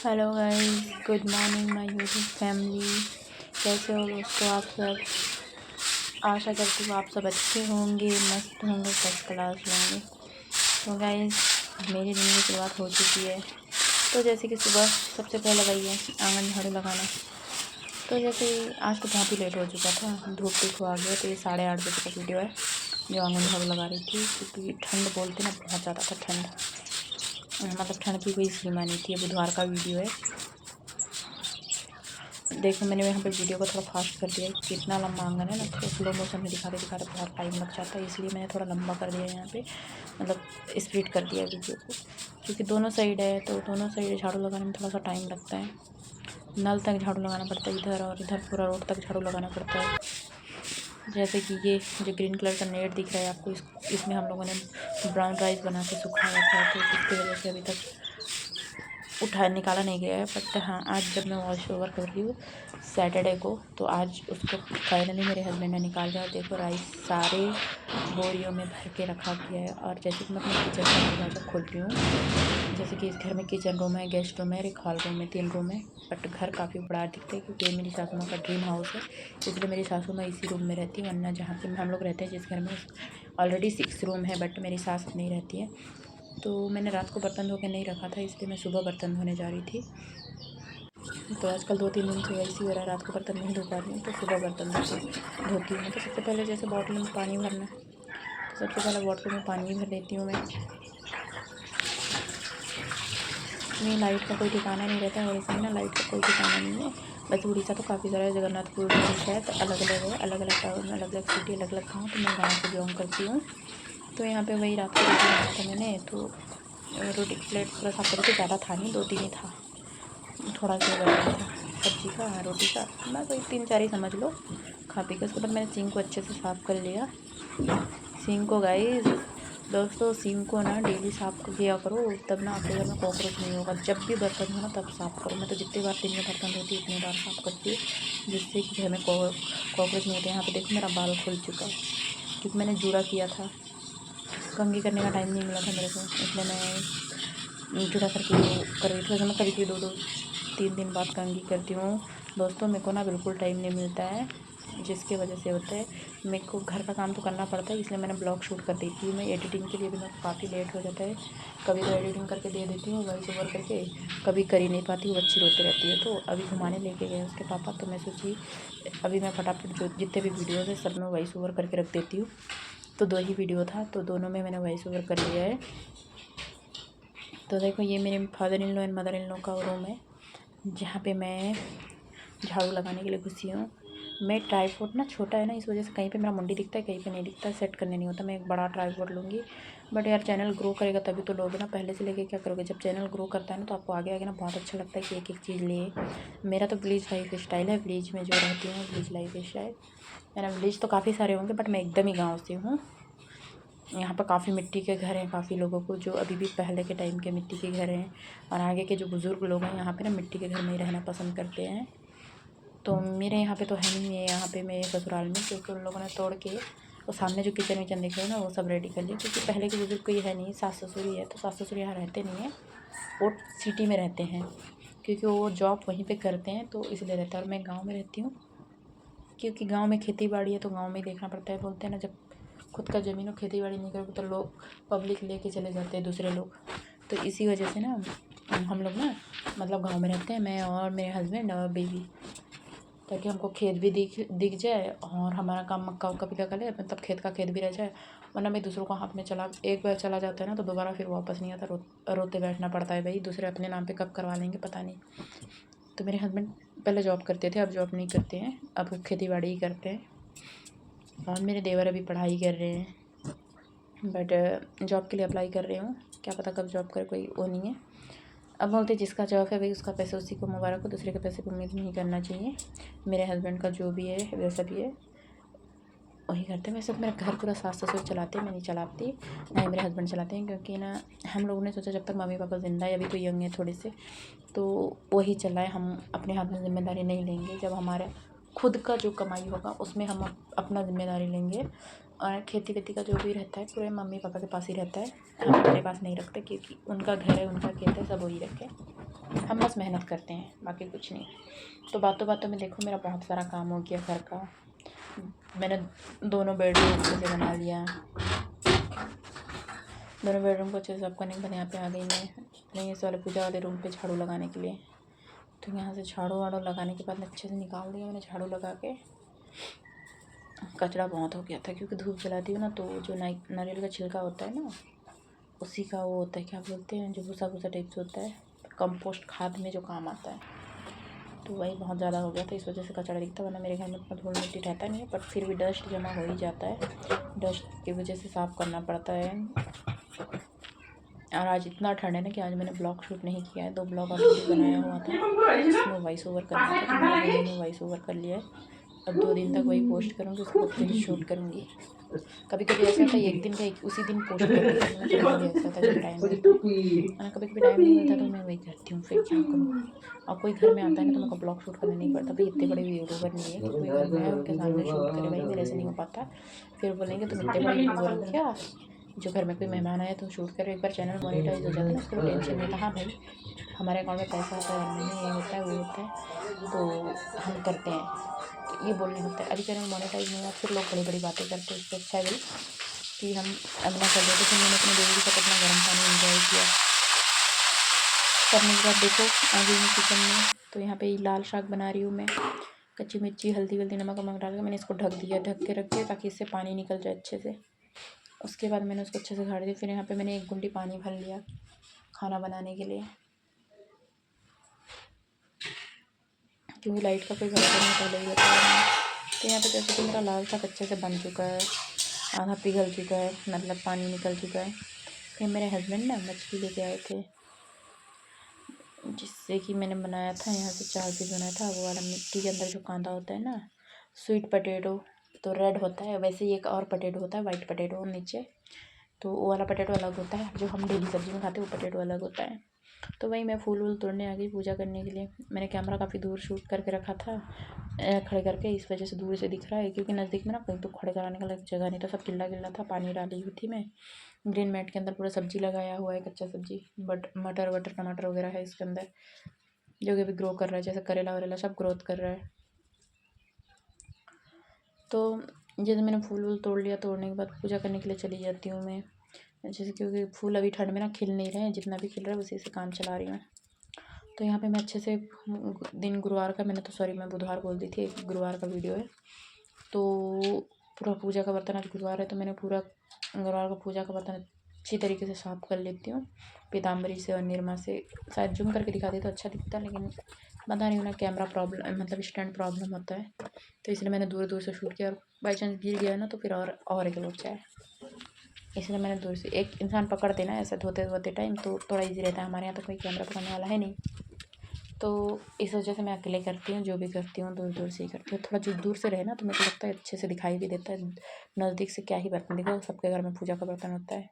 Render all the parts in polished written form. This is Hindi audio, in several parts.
Hello guys, good morning my YouTube family. कैसे हो दोस्तों आप सब? आशा करती हूँ आप सब अच्छे होंगे, मस्त होंगे, फर्स्ट क्लास होंगे। तो गाइस, मेरे दिन की शुरुआत हो चुकी है। तो जैसे कि सुबह सबसे पहले वही है आंगन झाड़ू लगाना। तो जैसे आज तो बहुत ही लेट हो चुका था, धूप देखो आ गया। तो ये 8:30 बजे का वीडियो है जो आंगन झाड़ू लगा रही थी, क्योंकि ठंड बोलते ना बहुत ज़्यादा था। मतलब ठंड की कोई सीमा नहीं थी। बुधवार का वीडियो है। देखो मैंने यहाँ पे वीडियो को थोड़ा फास्ट कर दिया क्योंकि इतना लंबा आंगन है ना, तो स्लो मोशन में दिखाते दिखाते बहुत टाइम लग जाता है। इसलिए मैंने थोड़ा लंबा कर दिया यहाँ पे, मतलब स्प्लिट कर दिया वीडियो को, क्योंकि दोनों साइड है तो दोनों साइड झाड़ू लगाने में थोड़ा सा टाइम लगता है। नल तक झाड़ू लगाना पड़ता है इधर, और इधर पूरा रोड तक झाड़ू लगाना पड़ता है। जैसे कि ये जो ग्रीन कलर का नेट दिख रहा है आपको, इसमें हम लोगों ने ब्राउन राइस बना के सुखाया था, तो इसकी वजह से अभी तक निकाला नहीं गया है। बट हाँ, आज जब मैं वॉश ओवर कर रही हूँ सैटरडे को, तो आज उसको फाइनली मेरे हस्बैंड ने निकाल दिया। देखो राइस सारे बोरियों में भर के रखा गया है। और जैसे कि मैं अपने किचन का दरवाज़ा खोल रही हूँ, जैसे कि इस घर में किचन रूम है, गेस्ट रूम है, एक हॉल रूम है, 3 रूम है। बट घर काफ़ी बड़ा दिखता है क्योंकि मेरी सासू माँ का ड्रीम हाउस है, इसलिए मेरी सासू माँ इसी रूम में रहती है। वरना जहाँ पे हम लोग रहते हैं जिस घर में, ऑलरेडी 6 रूम है, बट मेरी सास नहीं रहती है। तो मैंने रात को बर्तन धो के नहीं रखा था, इसलिए मैं सुबह बर्तन धोने जा रही थी। तो आजकल 2-3 दिन से वैसे ही हो रहा है, रात को बर्तन नहीं धो पा रही हूँ, तो सुबह बर्तन धोती हूँ। तो सबसे पहले जैसे बॉटल में पानी भरना है, तो सबसे पहले बॉटल में पानी भर लेती हूँ मैं। नहीं, लाइट का कोई ठिकाना नहीं रहता है, और इसमें ना लाइट का कोई ठिकाना नहीं है। बस उड़ीसा तो काफ़ी सारा है, जगन्नाथपुर में शायद अलग अलग है, अलग अलग टाउन में अलग अलग सिटी, अलग अलग गाँव। तो मैं गाँव से बिलोंग करती हूँ। तो यहाँ पे वही रात को रोटी बनाया था मैंने, तो रोटी की प्लेट पूरा साफ करके, ज़्यादा था नहीं, 2-3 ही था, थोड़ा सा बर्तन था सब्जी का, रोटी का, बस वही 3-4 ही समझ लो। खा पी के उसके बाद मैंने सिंक को अच्छे से साफ़ कर लिया। सिंक को गाइस दोस्तों, सिंक को ना डेली साफ़ किया करो, तब ना आपके घर में कॉकरोच नहीं होगा। जब भी बर्तन हो ना तब साफ़ करो। मैं तो जितनी बार दिन में बर्तन धोती हूँ उतनी बार साफ़ करती हूँ, जिससे कि घर में कॉकरोच नहीं होते। यहाँ पे देखो मेरा बाल खुल चुका है क्योंकि मैंने जूड़ा किया था, कंघी करने का टाइम नहीं मिला था मेरे को, इसलिए मैं जुड़ा करके कर रही थी। वैसे मैं कभी कभी 2-3 दिन बाद कंघी करती हूँ दोस्तों। मेरे को ना बिल्कुल टाइम नहीं मिलता है, जिसकी वजह से होता है मेरे को घर का काम तो करना पड़ता है, इसलिए मैंने ब्लॉग शूट कर देती हूँ। मैं एडिटिंग के लिए भी मेरे को काफ़ी लेट हो जाता है। कभी तो एडिटिंग करके दे देती हूँ वॉइस ओवर करके, कभी कर ही नहीं पाती हूँ, बच्ची रोती रहती है। तो अभी घुमाने लेके गए उसके पापा, तो मैं सोची अभी मैं फटाफट जो जितने भी वीडियोज़ है सब में वॉइस ओवर करके रख देती हूँ। तो 2 ही वीडियो था, तो दोनों में मैंने वॉइस ओवर कर लिया है। तो देखो ये मेरे father in law and mother in law का रूम है, जहाँ पे मैं झाड़ू लगाने के लिए घुसी हूँ। मैं ट्राईपॉड ना छोटा है ना, इस वजह से कहीं पे मेरा मुंडी दिखता है, कहीं पे नहीं दिखता, सेट करने नहीं होता। मैं एक बड़ा ट्राईपॉड लूँगी। बट यार चैनल ग्रो करेगा तभी तो लोगे ना, पहले से लेके क्या करोगे? जब चैनल ग्रो करता है ना, तो आपको आगे आगे ना बहुत अच्छा लगता है कि एक एक चीज़ लिए। मेरा तो विलेज लाइफ स्टाइल है, विलेज में जो रहती हूँ, विलेज लाइफ स्टाइल। मेरा विलेज तो काफ़ी सारे होंगे, बट मैं एकदम ही गाँव से हूँ। यहाँ पर काफ़ी मिट्टी के घर हैं, काफ़ी लोगों को जो अभी भी पहले के टाइम के मिट्टी के घर हैं, और आगे के जो बुज़ुर्ग लोग हैं यहाँ पे ना मिट्टी के घर में ही रहना पसंद करते हैं। तो मेरे यहाँ पे तो है नहीं है, यहाँ पे मेरे ससुराल में, क्योंकि उन लोगों ने तोड़ के वो सामने जो किचन विचन दिख रहे हैं ना वो सब रेडी कर लिया। क्योंकि पहले के बुज़ुर्ग कोई है नहीं, सास ससुर ही है, तो सास ससुर यहाँ रहते नहीं हैं, वो सिटी में रहते हैं, क्योंकि वो जॉब वहीं पे करते हैं, तो इसलिए रहता है। और मैं गाँव में रहती हूँ, क्योंकि गाँव में खेती बाड़ी है, तो गाँव में ही देखना पड़ता है। बोलते हैं ना, जब खुद का ज़मीन हो खेती बाड़ी नहीं करोगे तो लोग पब्लिक लेके चले जाते हैं दूसरे लोग। तो इसी वजह से ना हम लोग ना मतलब गाँव में रहते हैं, मैं और मेरे हस्बैंड और बेबी, ताकि हमको खेत भी दिख जाए, और हमारा काम मक्का उक्का भी लगा ले, मतलब खेत का खेत भी रह जाए। वरना मैं दूसरों को हाथ में एक बार चला जाता है ना, तो दोबारा फिर वापस नहीं आता, रोते बैठना पड़ता है। भाई दूसरे अपने नाम पे कब करवा लेंगे पता नहीं। तो मेरे हस्बैंड पहले जॉब करते थे, अब जॉब नहीं करते हैं, अब वो खेती बाड़ी ही करते हैं। और मेरे देवर अभी पढ़ाई कर रहे हैं, बट जॉब के लिए अप्लाई कर रहे हूँ, क्या पता कब जॉब करे, कोई वो नहीं है। अब बोलते जिसका जॉब है भाई उसका पैसा उसी को मुबारक हो, दूसरे के पैसे को उम्मीद नहीं करना चाहिए। मेरे हस्बैंड का जो भी है वैसा भी है, वही करते हैं। वैसे तो मेरा घर पूरा सास ससुर चलाते हैं, मैं नहीं चलाती, ना ही मेरे हस्बैंड चलाते हैं, क्योंकि ना हम लोगों ने सोचा जब तक मम्मी पापा ज़िंदा है, अभी तो यंग है थोड़े से, तो वही चलाए, हम अपने हाथ में ज़िम्मेदारी नहीं लेंगे। जब हमारे खुद का जो कमाई होगा उसमें हम अपना ज़िम्मेदारी लेंगे। और खेती वेती का जो भी रहता है पूरे मम्मी पापा के पास ही रहता है, हम अपने पास नहीं रखते, क्योंकि उनका घर है, उनका खेत है, सब वही रखे। हम बस मेहनत करते हैं, बाकी कुछ नहीं। तो बातों बातों में देखो मेरा बहुत सारा काम हो गया घर का। मैंने दोनों बेडरूम अच्छे से बना लिया, दोनों बेडरूम को अच्छे से सब करने के बाद यहाँ पे आ गई मैं नहीं इस वाले पूजा वाले रूम पे झाड़ू लगाने के लिए। तो यहाँ से झाड़ू वाड़ू लगाने के बाद अच्छे से निकाल दिया मैंने झाड़ू लगा के। कचरा बहुत हो गया था क्योंकि धूप जलाती हूँ ना, तो जो नारियल का छिलका होता है ना, उसी का वो होता है, क्या बोलते हैं, जो भूसा भूसा टाइप से होता है, कंपोस्ट खाद में जो काम आता है। तो वही बहुत ज़्यादा हो गया था, इस वजह से कचरा दिखता, वरना मेरे घर में उतना धूल मिट्टी रहता नहीं है, बट फिर भी डस्ट जमा हो ही जाता है। डस्ट की वजह से साफ़ करना पड़ता है। और आज इतना ठंड है ना कि आज मैंने ब्लॉग शूट नहीं किया है। 2 ब्लॉग ऑलरेडी बनाया हुआ था, उसमें वॉइस ओवर करना था, तो मैंने 2 दिन में वॉइस ओवर कर लिया है। अब 2 दिन तक वही पोस्ट करूँगी, उसके बाद फिर शूट करूँगी। कभी कभी ऐसा होता है एक दिन का उसी दिन पोस्ट कर देती हूँ, कभी कभी ऐसा होता है जब टाइम मिलता है, कभी कभी टाइम नहीं मिलता तो मैं वही करती हूँ, फिर क्या करूँ। और कोई घर में आता है ना तो मेरे को ब्लॉग शूट करना नहीं पड़ता। भाई इतने बड़े यूट्यूबर नहीं है कि कोई घर में है उनके सामने शूट करे, भाई मेरे से नहीं हो पाता। फिर बोलेंगे तुम इतने बड़े यूट्यूबर हो क्या, जो घर में कोई मेहमान आया तुम शूट करो। एक बार चैनल मोनेटाइज हो जाता है ना, उसको टेंशन नहीं था। हाँ भाई हमारे अकाउंट में पैसा आता है, महीने ये होता है वो होता है, तो हम करते हैं, तो ये बोलने होता है। अभी चैनल मोनेटाइज नहीं हुआ फिर लोग बड़ी बड़ी बातें करते हैं, उससे अच्छा है भाई कि हम अपना कर लेते। फिर मैंने अपने बेबी के साथ अपना गर्म पानी एंजॉय किया। करने के बाद देखो आ गई मैं किचन में, तो यहाँ पे लाल साग बना रही हूँ मैं। कच्ची मिर्ची हल्दी वल्दी नमक वमक डाल के मैंने इसको ढक दिया, ढक के रख दिया ताकि इससे पानी निकल जाए अच्छे से। उसके बाद मैंने उसको अच्छे से गाड़ दिया। फिर यहाँ पे मैंने 1 गुंडी पानी भर लिया खाना बनाने के लिए, क्योंकि लाइट का कोई भरोसा नहीं, पहले ही बताया मैंने। तो यहाँ पे जैसे कि मेरा लाल साग अच्छे से बन चुका है, आधा पिघल चुका है, मतलब पानी निकल चुका है। फिर मेरे हस्बैंड ना मछली लेके आए थे, जिससे कि मैंने बनाया था, यहाँ से 4 पीस बनाया था। वो वाला मिट्टी के अंदर जो कांदा होता है ना, स्वीट पटेटो, तो रेड होता है, वैसे ही एक और पटेटो होता है वाइट पटेटो नीचे, तो वो वाला पटेटो अलग होता है। जो हम डेली सब्जी में खाते हैं वो पटेटो अलग होता है। तो वही मैं फूल वूल तोड़ने आ गई पूजा करने के लिए। मैंने कैमरा काफ़ी दूर शूट करके रखा था खड़े करके, इस वजह से दूर से दिख रहा है, क्योंकि नज़दीक में ना कहीं तो खड़े कराने का जगह नहीं था, सब गिल्ला गिल्ला था। पानी डाली हुई थी मैं ग्रीन मैट के अंदर, पूरा सब्जी लगाया हुआ है, कच्चा सब्जी, बट मटर वटर टमाटर वगैरह है इसके अंदर, जो कि अभी ग्रो कर रहा है, जैसे करेला वरेला सब ग्रोथ कर रहा है। तो जैसे मैंने फूल वूल तोड़ लिया, तोड़ने के बाद पूजा करने के लिए चली जाती हूँ मैं, जैसे क्योंकि फूल अभी ठंड में ना खिल नहीं रहे हैं, जितना भी खिल रहा है उसी से काम चला रही हूँ। तो यहाँ पे मैं अच्छे से दिन गुरुवार का, मैंने तो सॉरी मैं बुधवार बोल दी थी, गुरुवार का वीडियो है। तो पूरा पूजा का बर्तन, आज गुरुवार है तो मैंने पूरा गुरुवार का पूजा का बर्तन अच्छी तरीके से साफ़ कर लेती हूँ पीताम्बरी से और निरमा से। शायद जूम करके दिखाती तो अच्छा दिखता, लेकिन पता नहीं ना कैमरा प्रॉब्लम, मतलब स्टैंड प्रॉब्लम होता है, तो इसलिए मैंने दूर दूर से शूट किया। और बाई चांस गिर गया ना तो फिर और एक लोट जाए, इसलिए मैंने दूर से, एक इंसान पकड़ देना ऐसा धोते धोते टाइम, तो थोड़ा इजी रहता है। हमारे यहाँ तो कोई कैमरा पकड़ने वाला है नहीं, तो इस वजह से मैं अकेले करती हूँ, जो भी करती हूँ दूर दूर से ही करती हूँ। थोड़ा जो दूर से रहे ना तो मेरे को लगता है अच्छे से दिखाई भी देता है, नज़दीक से क्या ही बर्तन दिखा, सबके घर में पूजा का बर्तन होता है।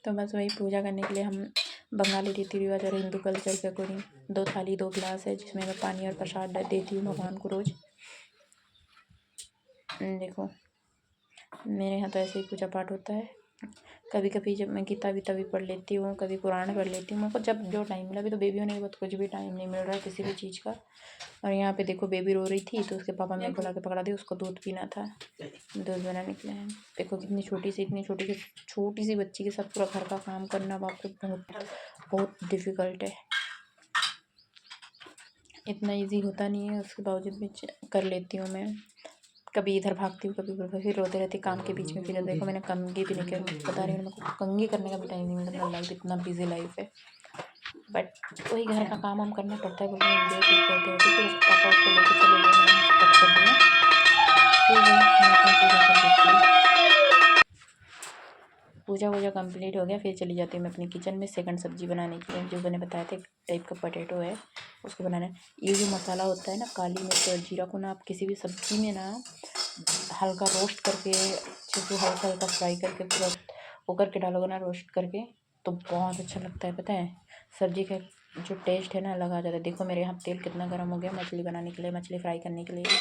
तो बस वही पूजा करने के लिए हम बंगाली रीति रिवाज और हिंदू कल्चर के अकॉर्डिंग 2 थाली 2 गिलास है, जिसमें मैं पानी और प्रसाद देती हूँ भगवान को रोज़। देखो मेरे यहाँ तो ऐसे ही पूजा पाठ होता है। कभी कभी जब मैं गीता वीता भी पढ़ लेती हूँ, कभी पुराण पढ़ लेती हूँ, मेरे को जब जो टाइम मिला। अभी तो बेबी होने के बाद कुछ भी टाइम नहीं मिल रहा है किसी भी चीज़ का। और यहाँ पे देखो बेबी रो रही थी तो उसके पापा मेरे को लाके पकड़ा दिया, उसको दूध पीना था, दूध बनाने के लिए। देखो कितनी छोटी सी बच्ची के साथ पूरा घर का काम करना, बाप रे बहुत बहुत डिफ़िकल्ट है, इतना ईजी होता नहीं है। उसके बावजूद भी कर लेती हूँ मैं। कभी इधर भागती हूँ, कभी उधर, फिर रोते रहती काम के बीच में। फिर देखो मैंने कंघी भी नहीं किया, बता रही हूँ मेरे को कंघी करने का भी टाइम नहीं मिलता, मेरा लाइफ इतना बिजी लाइफ है। बट वही घर का काम वाम करना पड़ता है, बोलते वीडियो शूट करते होते। फिर उसके पापा उसको लेके चले गए, मैंने कट कर दिया। फिर वही मैं अपनी पूजा कर देती हूँ। पूजा वूजा कंप्लीट हो गया, फिर चली जाती हूँ मैं अपनी किचन में सेकंड सब्जी बनाने के लिए। जो मैंने बताया था एक टाइप का पटेटो है, उसको बनाना है। ये जो मसाला होता है ना, काली मिर्च और जीरा को ना आप किसी भी सब्ज़ी में ना हल्का रोस्ट करके, अच्छे से हल्का हल्का फ्राई करके, पूरा वो करके डालोगे ना रोस्ट करके, तो बहुत अच्छा लगता है। पता है सब्ज़ी का जो टेस्ट है ना अलग आ जाता है। देखो मेरे यहाँ तेल कितना गर्म हो गया मछली बनाने के लिए, मछली फ्राई करने के लिए।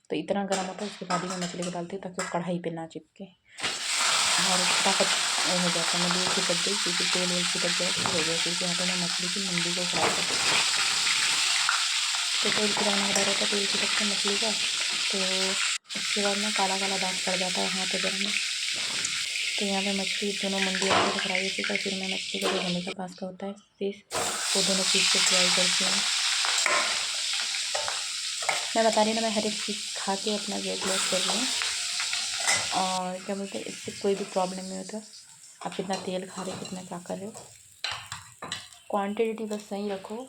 तो इतना गर्म होता है उसके बाद ही मैं मछली को डालती हूँ, ताकि वो कढ़ाई पे ना चिपके और फटाफट वो हो जाता है। मैं दूध छिटक दी क्योंकि तेल वेल छिटक गया तो हो गया, क्योंकि यहाँ पे मैं मछली की मुंडी को फ्राई कर, तो तेल छिड़कने का डर होता है, तेल छिटकता है मछली का, तो उसके बाद ना काला काला दाग पड़ जाता है हाथ वगैरह में। तो यहाँ पे मछली दोनों मुंडी अच्छे से फ्राई होती है, फिर मैं मछली का जो गले का पास का होता है पीस, वो दोनों पीस को फ्राई करती हूँ। मैं बता रही ना, मैं हर एक चीज़ खा के अपना वेट लॉस कर रही हूँ। और क्या बोलते हैं, इससे कोई भी प्रॉब्लम नहीं होता। आप कितना तेल खा रहे हो, कितना क्या कर रहे हो, क्वांटिटी बस सही रखो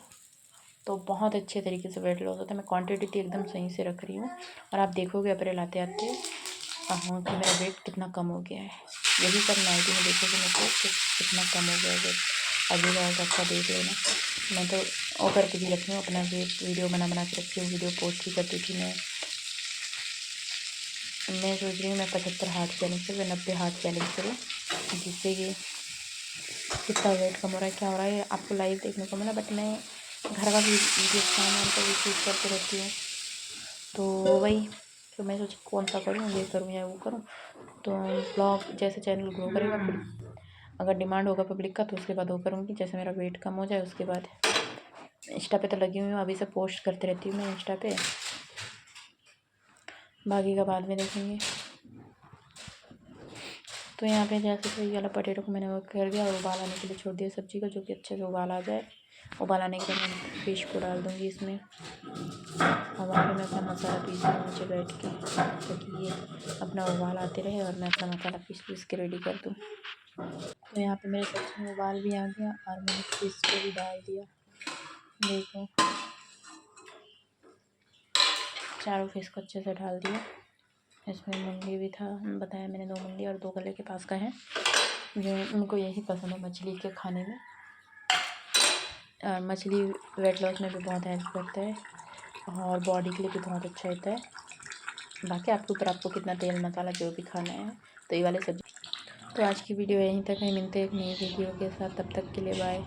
तो बहुत अच्छे तरीके से वेट लॉस होता है। मैं क्वांटिटी एकदम सही से रख रही हूँ, और आप देखोगे अप्रैल आते आते हाँ कि मेरा वेट कितना कम हो गया है। यही सब नाइटी में देखोगे मेरे को कि कितना कम हो गया है वेट। अभी बहुत अच्छा देख लेना। मैं तो वो करके भी रखी हूँ, अपना वेट वीडियो बना के रखी हूँ, वीडियो पोस्ट भी करती थी मैं सोच रही हूँ मैं 75 हार्ट चैलेंज करूँ, 90 हार्ट चैलेंज करूँ, जिससे कि कितना वेट कम हो रहा है, क्या हो रहा है आपको लाइव देखने को मिला। बट मैं घर का भी वीडियो सामान का भी शूट करते रहती हूँ, तो वही तो मैं सोची कौन सा करूँ, ये करूँ या वो करूँ। तो ब्लॉग जैसे चैनल ग्रो करेगा, फिर अगर डिमांड होगा पब्लिक का तो उसके बाद वो करूँगी, जैसे मेरा वेट कम हो जाए उसके बाद। इंस्टा पे तो लगी हुई हूँ, अभी से पोस्ट करते रहती हूँ मैं इंस्टा पे, बाकी का बाद में देखेंगे। तो यहाँ पे जैसे तो ये वाला पटेटो को मैंने वो कर दिया और उबाल आने के लिए छोड़ दिया सब्ज़ी को, जो कि अच्छे से उबाल आ जाए। उबाल आने के बाद मैं फिश को डाल दूँगी इसमें, और वहाँ पे मैं अपना मसाला पीस लूँ नीचे बैठ के, ताकि ये अपना उबाल आते रहे और मैं अपना मसाला पीस के रेडी कर दूँ। तो यहाँ पे मेरे सब्ज़ी में उबाल भी आ गया और मैंने फिश को भी डाल दिया। देखो चारों फिश को अच्छे से डाल दिया। इसमें मुंडी भी था, बताया मैंने 2 मुंडी और 2 गले के पास का है, जो उनको यही पसंद है मछली के खाने में। और मछली वेट लॉस में भी बहुत हेल्प करता है और बॉडी के लिए भी बहुत अच्छा होता है। बाकी आपके ऊपर, आपको कितना तेल मसाला जो भी खाना है। तो ये वाले सब्जी, तो आज की वीडियो यहीं तक है, मिलते हैं एक नई वीडियो के साथ, तब तक के लिए बाय।